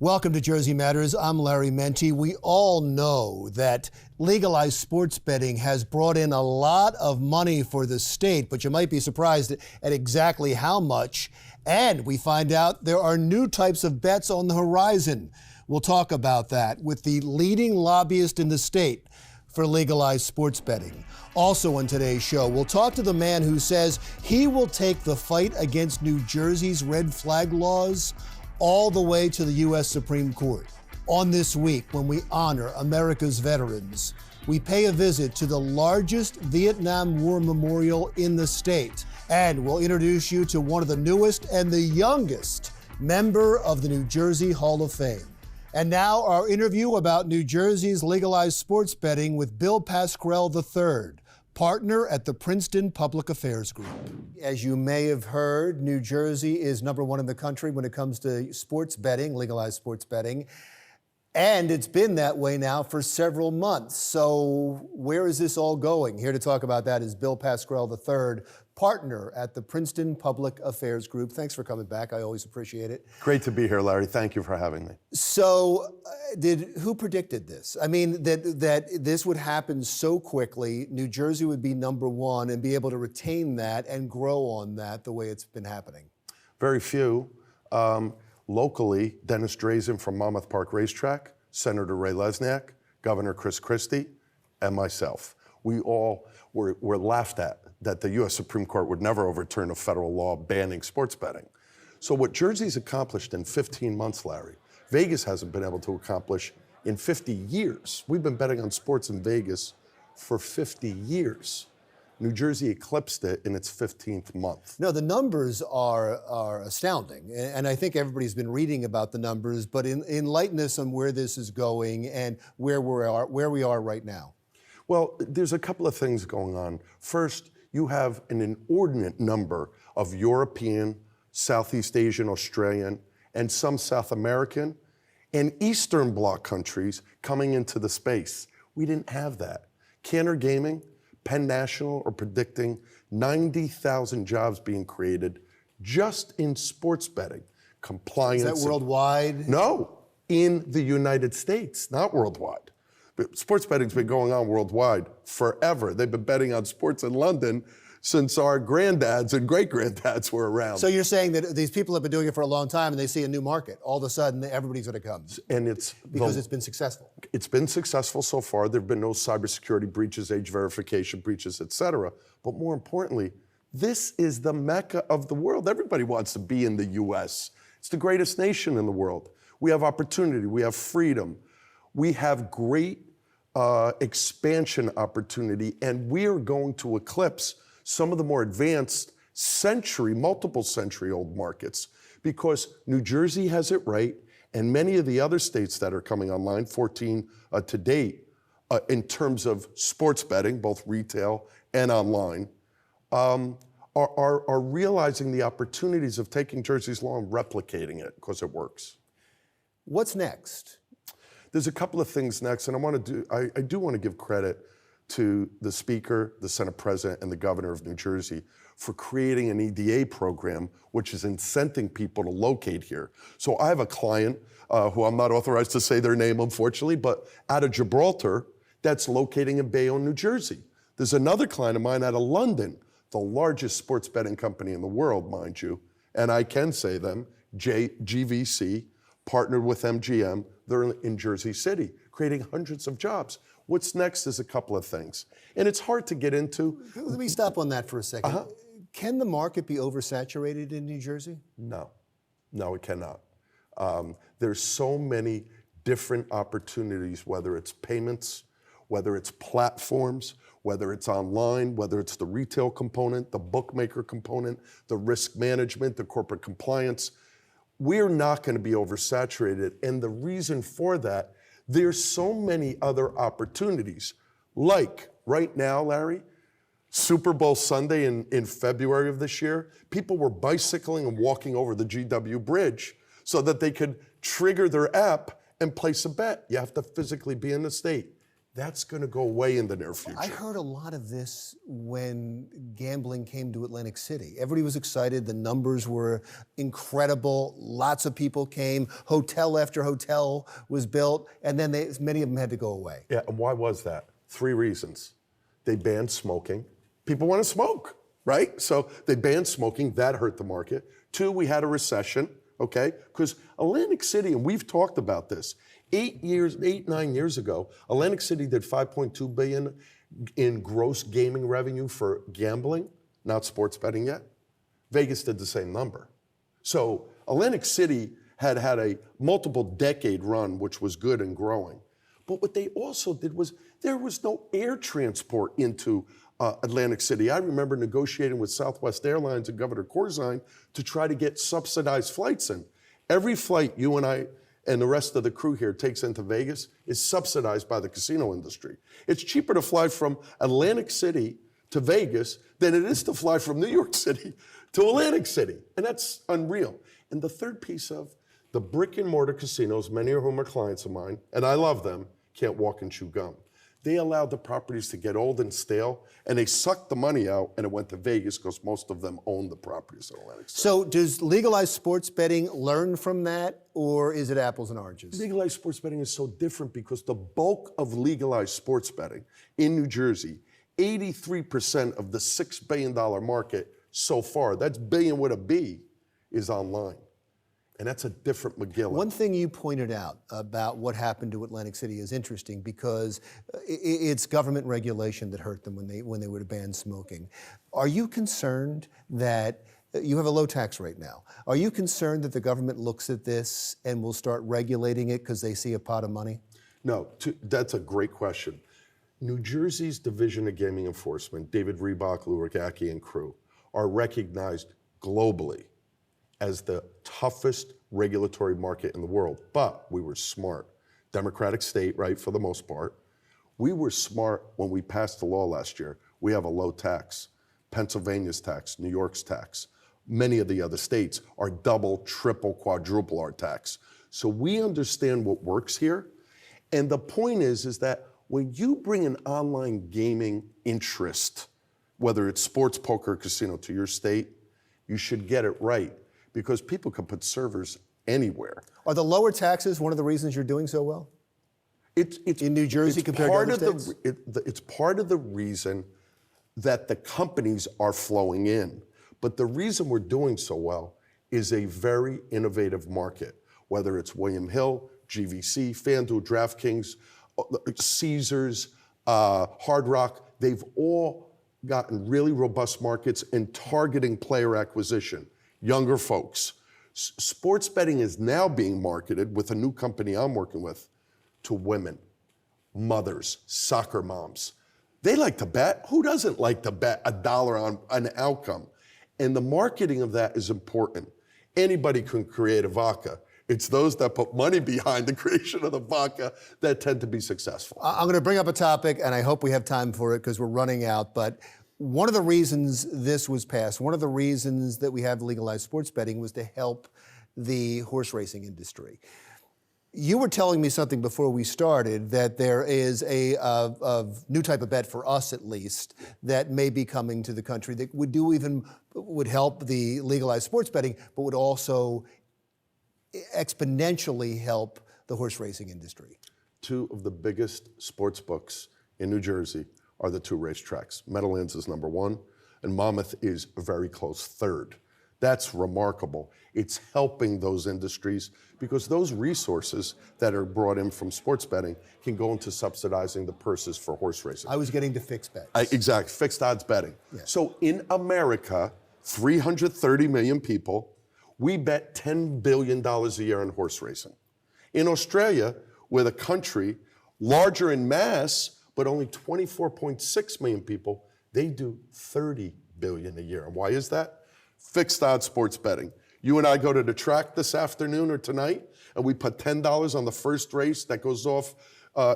Welcome to Jersey Matters. I'm Larry Mendte. We all know that legalized sports betting has brought in a lot of money for the state, but you might be surprised at exactly how much. And we find out there are new types of bets on the horizon. We'll talk about that with the leading lobbyist in the state for legalized sports betting. Also on today's show, we'll talk to the man who says he will take the fight against New Jersey's red flag laws all the way to the U.S. Supreme Court. On this week, when we honor America's veterans, we pay a visit to the largest Vietnam War memorial in the state. And we'll introduce you to one of the newest and the youngest member of the New Jersey Hall of Fame. And now our interview about New Jersey's legalized sports betting with Bill Pascrell III, partner at the Princeton Public Affairs Group. As you may have heard, New Jersey is #1 in the country when it comes to sports betting, legalized sports betting. And it's been that way now for several months. So where is this all going? Here to talk about that is Bill Pascrell III, partner at the Princeton Public Affairs Group. Thanks for coming back. I always appreciate it. Great to be here, Larry. Thank you for having me. So who predicted this? I mean, that this would happen so quickly, New Jersey would be #1 and be able to retain that and grow on that the way it's been happening? Very few. Locally, Dennis Drazen from Monmouth Park Racetrack, Senator Ray Lesniak, Governor Chris Christie, and myself. We all were laughed at that the U.S. Supreme Court would never overturn a federal law banning sports betting. So what Jersey's accomplished in 15 months, Larry, Vegas hasn't been able to accomplish in 50 years. We've been betting on sports in Vegas for 50 years. New Jersey eclipsed it in its 15th month. No, the numbers are astounding. And I think everybody's been reading about the numbers, but enlighten us on where this is going and where we are right now. Well, there's a couple of things going on. First, you have an inordinate number of European, Southeast Asian, Australian, and some South American and Eastern Bloc countries coming into the space. We didn't have that. Cantor Gaming, Penn National are predicting 90,000 jobs being created just in sports betting. Compliance. Is that worldwide? No, in the United States, not worldwide. But sports betting's been going on worldwide forever. They've been betting on sports in London since our granddads and great-granddads were around. So you're saying that these people have been doing it for a long time and they see a new market. All of a sudden, everybody's going to come. And it's because it's been successful. It's been successful so far. There have been no cybersecurity breaches, age verification breaches, et cetera. But more importantly, this is the mecca of the world. Everybody wants to be in the U.S. It's the greatest nation in the world. We have opportunity. We have freedom. We have great expansion opportunity, and we are going to eclipse some of the more advanced multiple century old markets, because New Jersey has it right, and many of the other states that are coming online, 14 to date, in terms of sports betting, both retail and online, are realizing the opportunities of taking Jersey's law and replicating it because it works. What's next? There's a couple of things next, and I do want to give credit to the Speaker, the Senate President, and the Governor of New Jersey for creating an EDA program, which is incenting people to locate here. So I have a client who I'm not authorized to say their name, unfortunately, but out of Gibraltar, that's locating in Bayonne, New Jersey. There's another client of mine out of London, the largest sports betting company in the world, mind you, and I can say them, GVC, partnered with MGM. They're in Jersey City, creating hundreds of jobs. What's next is a couple of things. And it's hard to get into. Let me stop on that for a second. Can the market be oversaturated in New Jersey? No, it cannot. There's so many different opportunities, whether it's payments, whether it's platforms, whether it's online, whether it's the retail component, the bookmaker component, the risk management, the corporate compliance. We're not going to be oversaturated. And the reason for that, there's so many other opportunities. Like right now, Larry, Super Bowl Sunday in February of this year, people were bicycling and walking over the GW Bridge so that they could trigger their app and place a bet. You have to physically be in the state. That's going to go away in the near future. I heard a lot of this when gambling came to Atlantic City. Everybody was excited. The numbers were incredible. Lots of people came. Hotel after hotel was built, and then many of them had to go away. Yeah, and why was that? 3 reasons. They banned smoking. People want to smoke, right? So they banned smoking. That hurt the market. 2, we had a recession, okay? Because Atlantic City, and we've talked about this, 9 years ago, Atlantic City did $5.2 billion in gross gaming revenue for gambling, not sports betting yet. Vegas did the same number. So Atlantic City had a multiple decade run, which was good and growing. But what they also did was there was no air transport into Atlantic City. I remember negotiating with Southwest Airlines and Governor Corzine to try to get subsidized flights in. Every flight you and I and the rest of the crew here takes into Vegas is subsidized by the casino industry. It's cheaper to fly from Atlantic City to Vegas than it is to fly from New York City to Atlantic City. And that's unreal. And the third piece of the brick and mortar casinos, many of whom are clients of mine, and I love them, can't walk and chew gum. They allowed the properties to get old and stale, and they sucked the money out, and it went to Vegas because most of them own the properties in Atlantic City. So does legalized sports betting learn from that, or is it apples and oranges? Legalized sports betting is so different because the bulk of legalized sports betting in New Jersey, 83% of the $6 billion market so far, that's billion with a B, is online. And that's a different McGill. One thing you pointed out about what happened to Atlantic City is interesting because it's government regulation that hurt them when they were to ban smoking. Are you concerned that you have a low tax rate now? Are you concerned that the government looks at this and will start regulating it because they see a pot of money? No, that's a great question. New Jersey's Division of Gaming Enforcement, David Reebok, Lurigaki, and crew, are recognized globally as the toughest regulatory market in the world. But we were smart. Democratic state, right, for the most part. We were smart when we passed the law last year. We have a low tax. Pennsylvania's tax, New York's tax. Many of the other states are double, triple, quadruple our tax. So we understand what works here. And the point is that when you bring an online gaming interest, whether it's sports, poker, or casino to your state, you should get it right, because people can put servers anywhere. Are the lower taxes one of the reasons you're doing so well? It's in New Jersey compared to other states? It's part of the reason that the companies are flowing in. But the reason we're doing so well is a very innovative market, whether it's William Hill, GVC, FanDuel, DraftKings, Caesars, Hard Rock. They've all gotten really robust markets in targeting player acquisition. Younger folks. Sports betting is now being marketed with a new company I'm working with to women, mothers, soccer moms. They like to bet. Who doesn't like to bet $1 on an outcome? And the marketing of that is important. Anybody can create a vodka. It's those that put money behind the creation of the vodka that tend to be successful. I'm going to bring up a topic, and I hope we have time for it because we're running out, but one of the reasons this was passed, one of the reasons that we have legalized sports betting was to help the horse racing industry. You were telling me something before we started that there is a new type of bet for us, at least, that may be coming to the country that would help the legalized sports betting, but would also exponentially help the horse racing industry. 2 of the biggest sports books in New Jersey are the 2 racetracks. Meadowlands is number 1, and Monmouth is a very close 3rd. That's remarkable. It's helping those industries because those resources that are brought in from sports betting can go into subsidizing the purses for horse racing. I was getting to fixed bets. Exactly, fixed odds betting. Yeah. So in America, 330 million people, we bet $10 billion a year on horse racing. In Australia, we're the country larger in mass, but only 24.6 million people, they do $30 billion a year. And why is that? Fixed odds sports betting. You and I go to the track this afternoon or tonight, and we put $10 on the first race that goes off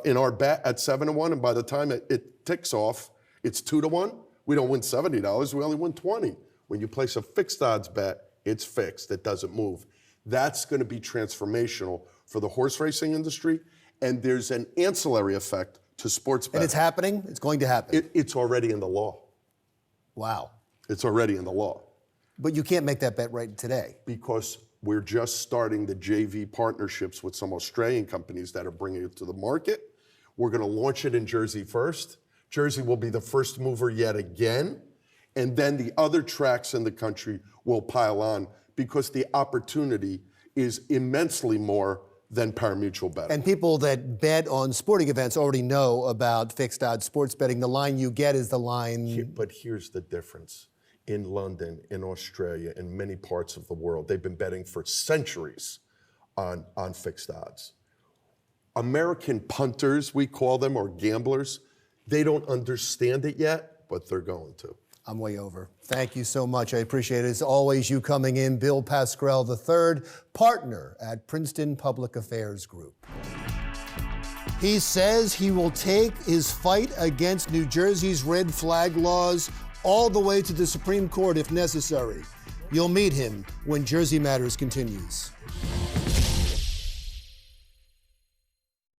in our bet at 7-1, and by the time it ticks off, it's 2-1. We don't win $70, we only win $20. When you place a fixed odds bet, it's fixed, it doesn't move. That's gonna be transformational for the horse racing industry, and there's an ancillary effect to sports betting. And it's happening? It's going to happen? It's already in the law. Wow. It's already in the law. But you can't make that bet right today. Because we're just starting the JV partnerships with some Australian companies that are bringing it to the market. We're going to launch it in Jersey first. Jersey will be the first mover yet again. And then the other tracks in the country will pile on because the opportunity is immensely more than pari-mutuel betting. And people that bet on sporting events already know about fixed odds sports betting. The line you get is the line. But here's the difference. In London, in Australia, in many parts of the world, they've been betting for centuries on fixed odds. American punters, we call them, or gamblers, they don't understand it yet, but they're going to. I'm way over. Thank you so much. I appreciate it. As always, you coming in. Bill Pascrell III, partner at Princeton Public Affairs Group. He says he will take his fight against New Jersey's red flag laws all the way to the Supreme Court if necessary. You'll meet him when Jersey Matters continues.